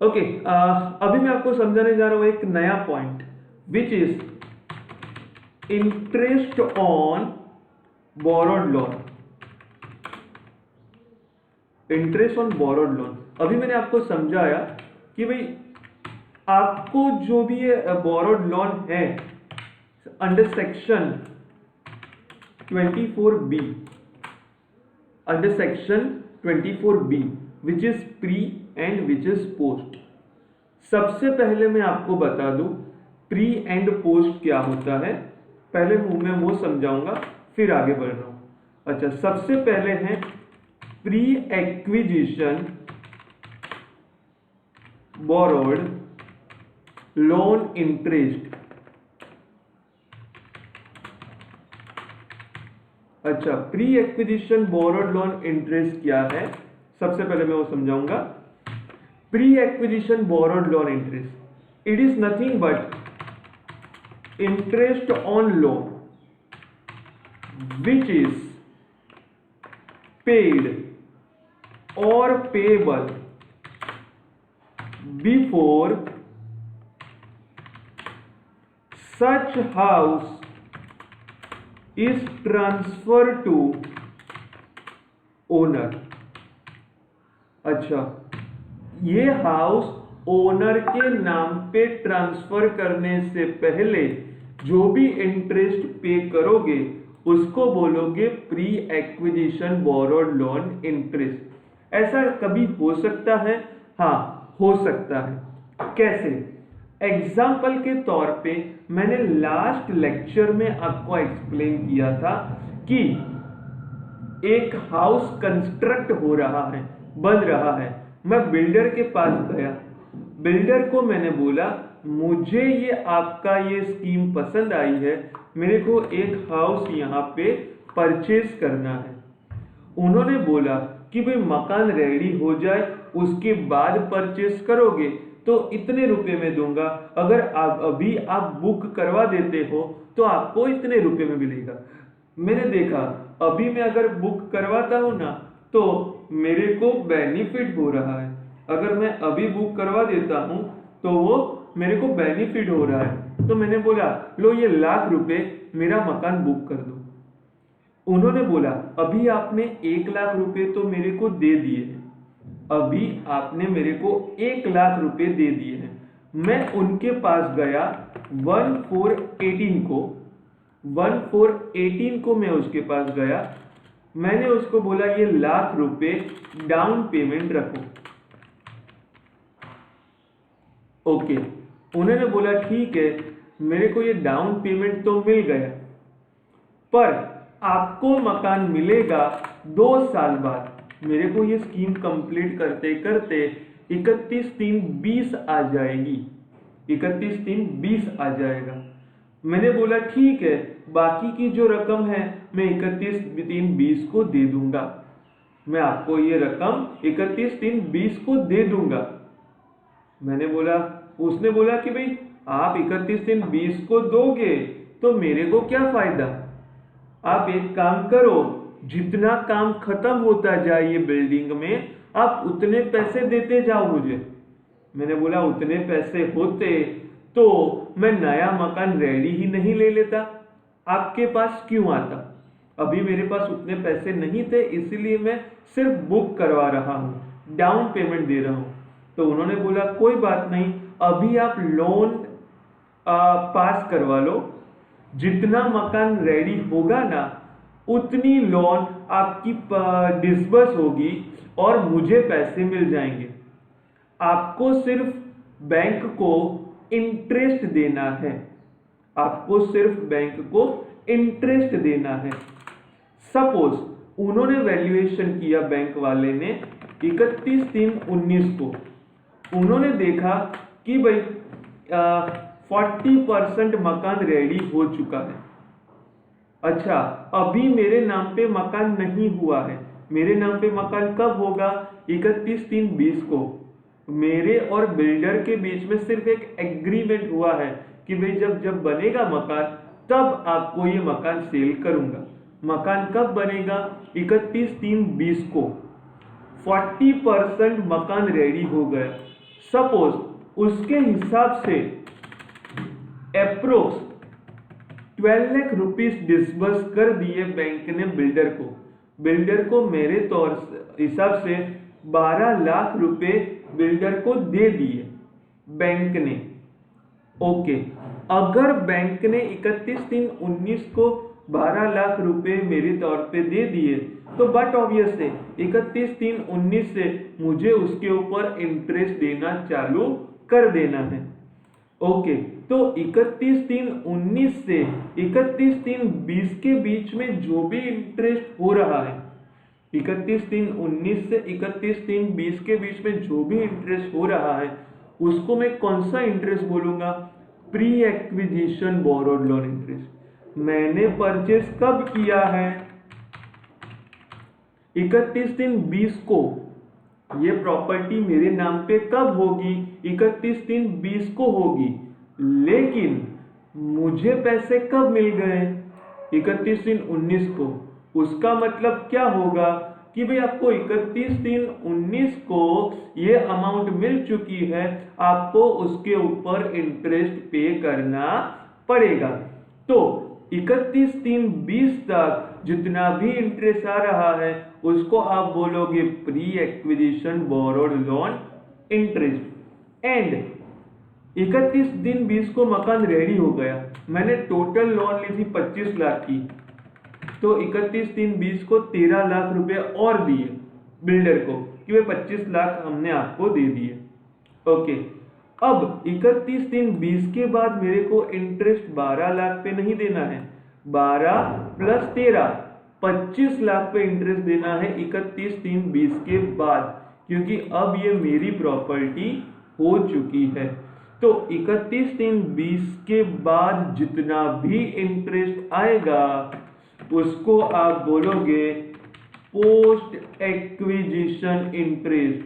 Okay, अभी मैं आपको समझाने जा रहा हूं एक नया point which is interest on borrowed loan. Interest on borrowed loan. अभी मैंने आपको समझाया कि भाई आपको जो भी बोरोड लोन है under section 24B, under section 24B which is pre and which is post. सबसे पहले मैं आपको बता दूं प्री एंड पोस्ट क्या होता है। पहले मैं वो समझाऊंगा फिर आगे बढ़ रहा हूं। अच्छा, सबसे पहले है pre acquisition borrowed loan interest. अच्छा, pre acquisition borrowed loan interest क्या है, सबसे पहले मैं वो समझाऊंगा। Pre acquisition borrowed loan interest, it is nothing but interest on loan which is paid और payable before such house is transferred to owner। अच्छा, ये हाउस ओनर के नाम पे ट्रांसफर करने से पहले जो भी इंटरेस्ट पे करोगे उसको बोलोगे pre acquisition borrowed loan interest. ऐसा कभी हो सकता है? हाँ, हो सकता है। कैसे? एग्जाम्पल के तौर पे मैंने लास्ट लेक्चर में आपको एक्सप्लेन किया था कि एक हाउस कंस्ट्रक्ट हो रहा है, बन रहा है। मैं बिल्डर के पास गया, बिल्डर को मैंने बोला मुझे ये आपका ये स्कीम पसंद आई है, मेरे को एक हाउस यहाँ पे परचेज करना है। उन्होंने बोला कि भाई मकान रेडी हो जाए उसके बाद परचेज करोगे तो इतने रुपए में दूंगा, अगर अभी आप बुक करवा देते हो तो आपको इतने रुपए में मिलेगा। मैंने देखा अभी मैं अगर बुक करवाता हूं ना तो मेरे को बेनिफिट हो रहा है, अगर मैं अभी बुक करवा देता हूं तो वो मेरे को बेनिफिट हो रहा है। तो मैंने बोला लो ये ₹1,00,000 मेरा मकान बुक कर दो। उन्होंने बोला अभी आपने ₹1,00,000 तो मेरे को दे दिए हैं, अभी आपने मेरे को ₹1,00,000 दे दिए हैं। मैं उनके पास गया 1418 को मैं उसके पास गया, मैंने उसको बोला ये ₹1,00,000 डाउन पेमेंट रखो। ओके, उन्होंने बोला ठीक है, मेरे को ये डाउन पेमेंट तो मिल गया पर आपको मकान मिलेगा 2 साल बाद। मेरे को ये स्कीम कंप्लीट करते करते 31/3/20 आ जाएगी, 31/3/20 आ जाएगा। मैंने बोला ठीक है, बाकी की जो रकम है मैं 31/3/20 को दे दूंगा, मैं आपको ये रकम 31/3/20 को दे दूंगा। मैंने बोला, उसने बोला कि भाई आप 31/3/20 को दोगे तो मेरे को क्या फायदा, आप एक काम करो, जितना काम खत्म होता जाए ये बिल्डिंग में आप उतने पैसे देते जाओ मुझे। मैंने बोला उतने पैसे होते तो मैं नया मकान रेडी ही नहीं ले लेता, आपके पास क्यों आता। अभी मेरे पास उतने पैसे नहीं थे इसीलिए मैं सिर्फ बुक करवा रहा हूँ, डाउन पेमेंट दे रहा हूँ। तो उन्होंने बोला कोई बात नहीं, अभी आप लोन पास करवा लो, जितना मकान रेडी होगा ना उतनी लोन आपकी डिसबर्स होगी और मुझे पैसे मिल जाएंगे। आपको सिर्फ बैंक को इंटरेस्ट देना है, आपको सिर्फ बैंक को इंटरेस्ट देना है। सपोज उन्होंने वैल्यूएशन किया बैंक वाले ने 31/3/19 को, उन्होंने देखा कि भाई 40% मकान रेडी हो चुका है। अच्छा, अभी मेरे नाम पे मकान नहीं हुआ है, मेरे नाम पे मकान कब होगा, 31/3/20 को। मेरे और बिल्डर के बीच में सिर्फ एक एग्रीमेंट हुआ है कि भाई जब बनेगा मकान तब आपको ये मकान सेल करूंगा। मकान कब बनेगा, 31/3/20 को। 40% मकान रेडी हो गया, सपोज उसके हिसाब से अप्रोक्स 12 लाख रुपीस डिसबर्स कर दिए बैंक ने बिल्डर को मेरे हिसाब से 12 लाख रुपए बिल्डर को दे दिए बैंक ने। ओके, अगर बैंक ने 31/3/19 को 12 लाख रुपए मेरे तौर पे दे दिए तो बट ऑब्वियस है 31/3/19 से मुझे उसके ऊपर इंटरेस्ट देना चालू कर देना है। ओके, तो 31/3/19 से 31/3/20 के बीच में जो भी इंटरेस्ट हो रहा है, 31/3/19 से 31/3/20 के बीच में जो भी इंटरेस्ट हो रहा है उसको मैं कौन सा इंटरेस्ट बोलूंगा? Pre acquisition borrowed loan interest. मैंने परचेस कब किया है? 31/3/20 को। ये प्रॉपर्टी मेरे नाम पे कब होगी? 31/3/20 को होगी। लेकिन मुझे पैसे कब मिल गए? 31/3/19 को। उसका मतलब क्या होगा कि भाई आपको 31/3/19 को ये अमाउंट मिल चुकी है, आपको उसके ऊपर इंटरेस्ट पे करना पड़ेगा। तो 31/3/20 तक जितना भी इंटरेस्ट आ रहा है उसको आप बोलोगे pre acquisition borrowed loan interest. And 31/3/20 को मकान रेडी हो गया, मैंने टोटल लोन ली थी 25 लाख की, तो 31/3/20 को 13 लाख रुपए और दिए बिल्डर को कि भाई 25 लाख हमने आपको दे दिए। ओके, अब 31/3/20 के बाद मेरे को इंटरेस्ट 12 लाख पे नहीं देना है, 12 + 13 25 लाख पे इंटरेस्ट देना है 31/3/20 के बाद, क्योंकि अब ये मेरी प्रॉपर्टी हो चुकी है। तो 31/3/20 के बाद जितना भी इंटरेस्ट आएगा उसको आप बोलोगे post acquisition interest.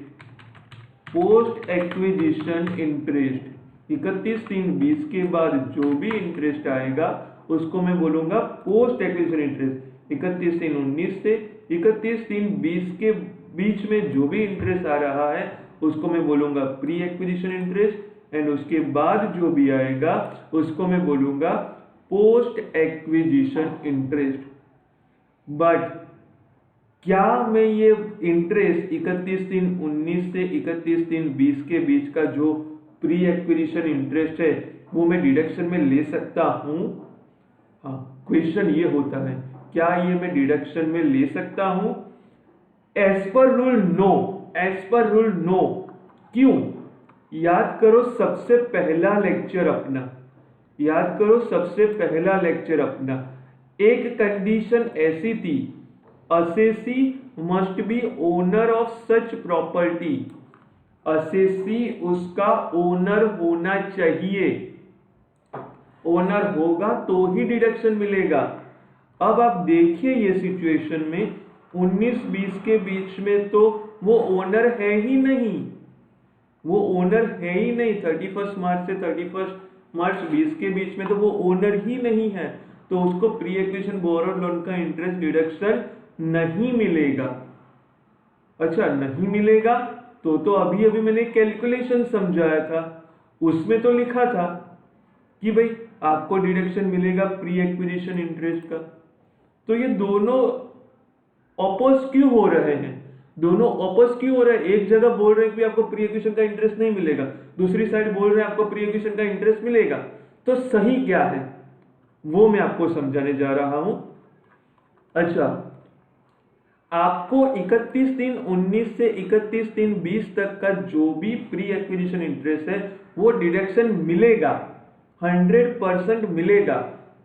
Post acquisition interest 31/3/20 के बाद जो भी इंटरेस्ट आएगा उसको मैं बोलूंगा पोस्ट एक्विजिशन इंटरेस्ट। 31/3/19 से 31/3/20 के बीच में जो भी इंटरेस्ट आ रहा है उसको मैं बोलूंगा प्री एक्विजिशन इंटरेस्ट, एंड उसके बाद जो भी आएगा उसको मैं बोलूंगा पोस्ट एक्विजिशन इंटरेस्ट। बट क्या मैं ये इंटरेस्ट 31/3/19 से 31/3/20 के बीच का जो प्री एक्विजिशन इंटरेस्ट है वो मैं डिडक्शन में ले सकता हूं? हाँ, क्वेश्चन ये होता है, क्या ये मैं डिडक्शन में ले सकता हूं? As per rule no, as per rule no. क्यों? याद करो सबसे पहला लेक्चर अपना, याद करो सबसे पहला लेक्चर अपना। एक कंडीशन ऐसी थी, assessee must be owner of such property. Assessee उसका ओनर होना चाहिए, ओनर होगा तो ही डिडक्शन मिलेगा। अब आप देखिए ये सिचुएशन में 19-20 के बीच में तो वो ओनर है ही नहीं, वो ओनर है ही नहीं। 31 मार्च से 31 मार्च 20 के बीच में तो वो ओनर ही नहीं है, तो उसको प्री एक्विजिशन बोरोड लोन का इंटरेस्ट डिडक्शन नहीं मिलेगा। अच्छा, नहीं मिलेगा तो अभी अभी मैंने कैलकुलेशन समझाया था, उसमें तो लिखा था कि भाई आपको डिडक्शन मिलेगा प्री एक्विजिशन इंटरेस्ट का। तो ये दोनों ऑपोज क्यों हो रहे हैं? दोनों ऑपोज क्यों हो रहे हैं? एक जगह बोल रहे हैं कि आपको प्री एक्विजिशन का इंटरेस्ट नहीं मिलेगा, दूसरी साइड बोल रहे हैं आपको प्री एक्विजिशन का इंटरेस्ट मिलेगा। तो सही क्या है वो मैं आपको समझाने जा रहा हूं। अच्छा, आपको 31/3/19 से 31/3/20 तक का जो भी प्री एक्विजिशन इंटरेस्ट है वो डिडक्शन मिलेगा, 100% मिलेगा।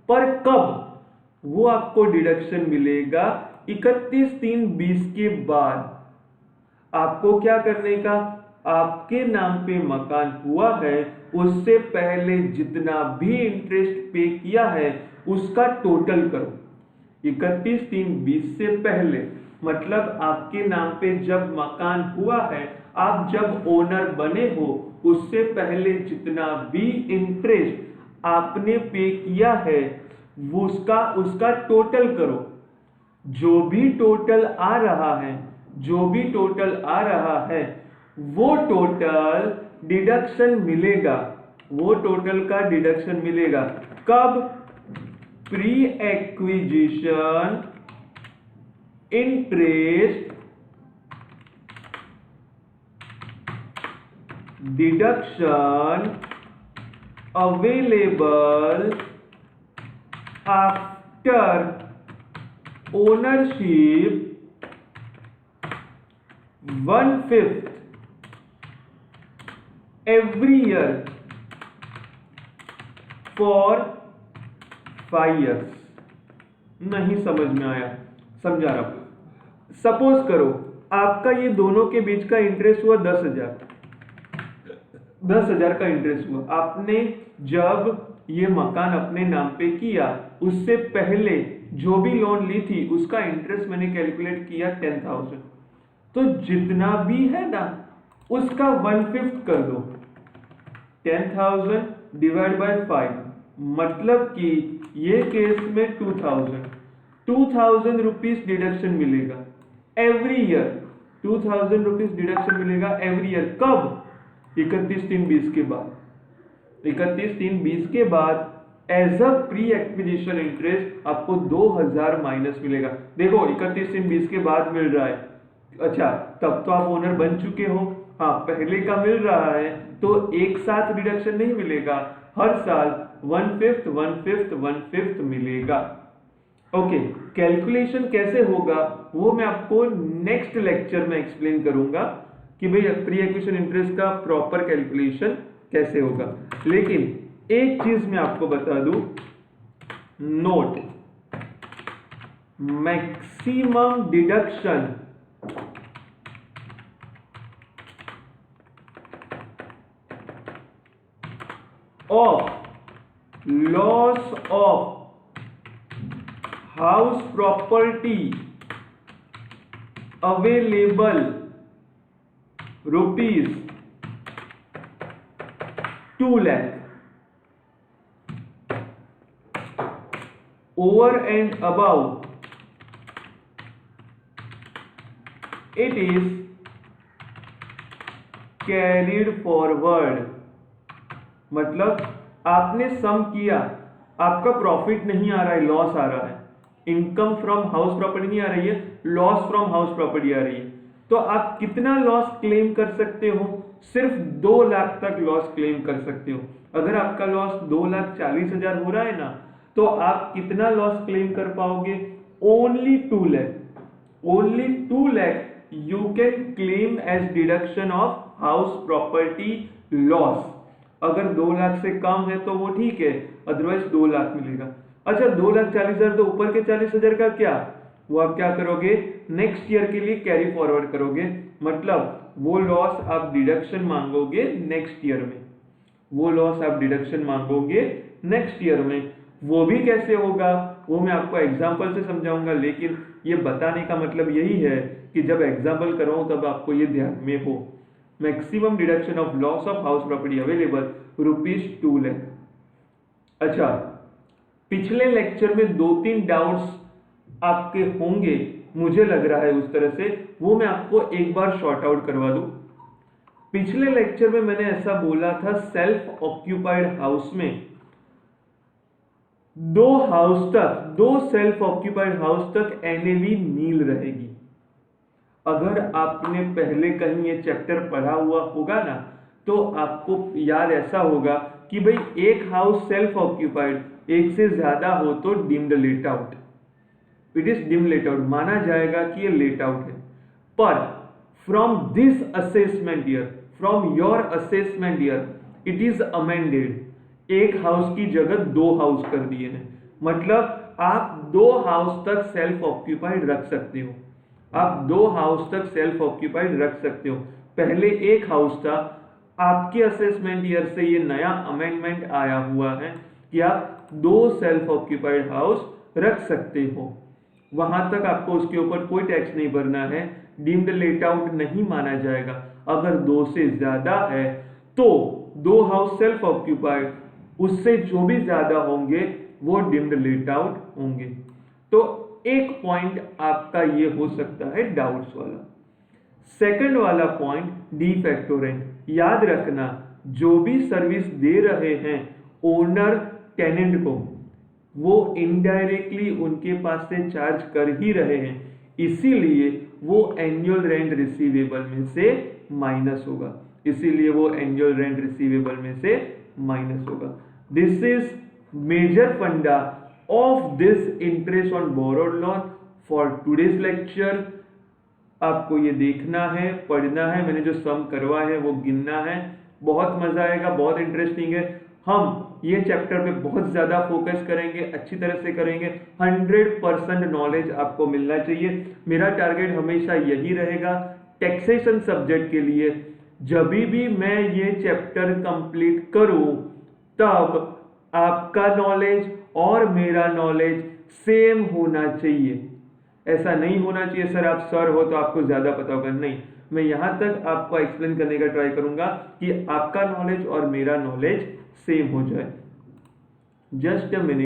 पर कब? वो आपको डिडक्शन मिलेगा 31/3/20 के बाद। आपको क्या करने का? आपके नाम पे मकान हुआ है उससे पहले जितना भी इंटरेस्ट पे किया है उसका टोटल करो। 31/3/20 से पहले मतलब आपके नाम पे जब मकान हुआ है, आप जब ओनर बने हो उससे पहले जितना भी इंटरेस्ट आपने पे किया है वो उसका टोटल करो। जो भी टोटल आ रहा है, जो भी टोटल आ रहा है वो टोटल डिडक्शन मिलेगा, वो टोटल का डिडक्शन मिलेगा कब? Pre acquisition interest deduction available after ownership 1/5 every year for 5 years। नहीं समझ में आया, समझा रहा हूं। सपोज करो आपका ये दोनों के बीच का इंटरेस्ट हुआ 10,000 का इंटरेस्ट हुआ। आपने जब ये मकान अपने नाम पे किया उससे पहले जो भी लोन ली थी उसका इंटरेस्ट मैंने कैलकुलेट किया 10,000। तो जितना भी है ना उसका 1/5 कर दो, 10,000 डिवाइड बाय 5, मतलब कि ये केस में 2,000 रुपीज डिडक्शन मिलेगा एवरी ईयर। 2,000 रुपीज डिडक्शन मिलेगा एवरी ईयर कब? 31/3/20 के बाद। 31/3/20 के बाद as a pre acquisition interest आपको 2,000 माइनस मिलेगा। देखो 31/3/20 के बाद मिल रहा है, अच्छा तब तो आप ओनर बन चुके हो, हाँ पहले का मिल रहा है तो एक साथ डिडक्शन नहीं मिलेगा, हर साल 1/5 मिलेगा। ओके, कैलकुलेशन कैसे होगा वो मैं आपको नेक्स्ट लेक्चर में एक्सप्लेन करूंगा कि भाई प्री एक्विजिशन इंटरेस्ट का प्रॉपर कैलकुलेशन कैसे होगा। लेकिन एक चीज मैं आपको बता दूं, note maximum deduction of loss of house property available rupees 2 lakh over and above it is carried forward। मतलब आपने सम किया, आपका प्रॉफिट नहीं आ रहा है, लॉस आ रहा है, इनकम फ्रॉम हाउस प्रॉपर्टी नहीं आ रही है, लॉस फ्रॉम हाउस प्रॉपर्टी आ रही है। तो आप कितना लॉस क्लेम कर सकते हो? सिर्फ 2 लाख तक लॉस क्लेम कर सकते हो। अगर आपका लॉस 2,40,000 हो रहा है ना तो आप कितना लॉस क्लेम कर पाओगे? Only 2 lakh. Only 2 lakh you can claim as deduction of house property loss. अगर 2 लाख से कम है तो वो ठीक है, अदरवाइज 2 लाख मिलेगा। अच्छा 2,40,000 तो ऊपर के 40,000 का क्या? वो आप क्या करोगे? नेक्स्ट ईयर के लिए कैरी फॉरवर्ड करोगे, मतलब वो लॉस आप डिडक्शन मांगोगे नेक्स्ट ईयर में, वो लॉस आप डिडक्शन मांगोगे नेक्स्ट ईयर में। वो भी कैसे होगा वो मैं आपको एग्जाम्पल से समझाऊंगा, लेकिन ये बताने का मतलब यही है कि जब एग्जाम्पल कराऊं तब आपको ये ध्यान में हो। Maximum deduction of loss of house property available ₹2 lakh. अच्छा, पिछले लेक्चर में 2-3 डाउट्स आपके होंगे, मुझे लग रहा है उस तरह से, वो मैं आपको एक बार शॉर्ट आउट करवा दूं। पिछले लेक्चर में मैंने ऐसा बोला था, सेल्फ ऑक्यूपाइड हाउस में 2 सेल्फ ऑक्यूपाइड हाउस तक एनएवी नील रहेगी। अगर आपने पहले कहीं ये चैप्टर पढ़ा हुआ होगा ना तो आपको याद ऐसा होगा कि भाई एक हाउस सेल्फ ऑक्यूपाइड, एक से ज्यादा हो तो deemed let out, it is deemed let out, माना जाएगा कि ये लेट आउट है। पर from this assessment year, from your assessment year, it is amended, एक हाउस की जगह 2 हाउस कर दिए हैं। मतलब आप 2 हाउस तक सेल्फ ऑक्यूपाइड रख सकते हो, आप 2 हाउस तक सेल्फ ऑक्यूपाइड रख सकते हो। पहले एक हाउस था, आपके असेसमेंट ईयर से ये नया अमेंडमेंट आया हुआ है कि आप 2 सेल्फ ऑक्यूपाइड हाउस रख सकते हो, वहां तक आपको उसके ऊपर कोई टैक्स नहीं भरना है, डीम्ड लेट आउट नहीं माना जाएगा। अगर 2 से ज्यादा है तो 2 हाउस सेल्फ ऑक्यूपाइड, उससे जो भी ज्यादा होंगे वो डीम्ड लेट आउट होंगे। तो एक पॉइंट आपका ये हो सकता है डाउट्स वाला। सेकंड वाला पॉइंट डी फैक्टो रेंट, याद रखना जो भी सर्विस दे रहे हैं ओनर टेनेंट को, वो इनडायरेक्टली उनके पास से चार्ज कर ही रहे हैं, इसीलिए वो एनुअल रेंट रिसीवेबल में से माइनस होगा, इसीलिए वो एनुअल रेंट रिसीवेबल में से माइनस होगा। दिस इज मेजर फंडा of this interest on borrowed loan for today's lecture. आपको ये देखना है, पढ़ना है, मैंने जो सम करवा है वो गिनना है, बहुत मजा आएगा, बहुत इंटरेस्टिंग है। हम ये चैप्टर पे बहुत ज्यादा फोकस करेंगे, अच्छी तरह से करेंगे, 100% नॉलेज आपको मिलना चाहिए। मेरा टारगेट हमेशा यही रहेगा टैक्सेशन सब्जेक्ट के लिए, जब भी मैं ये चैप्टर कंप्लीट करूं तब आपका नॉलेज और मेरा नॉलेज सेम होना चाहिए। ऐसा नहीं होना चाहिए सर आप सर हो तो आपको ज्यादा पता होगा, नहीं, मैं यहां तक आपको एक्सप्लेन करने का ट्राई करूंगा कि आपका नॉलेज और मेरा नॉलेज सेम हो जाए। Just a minute.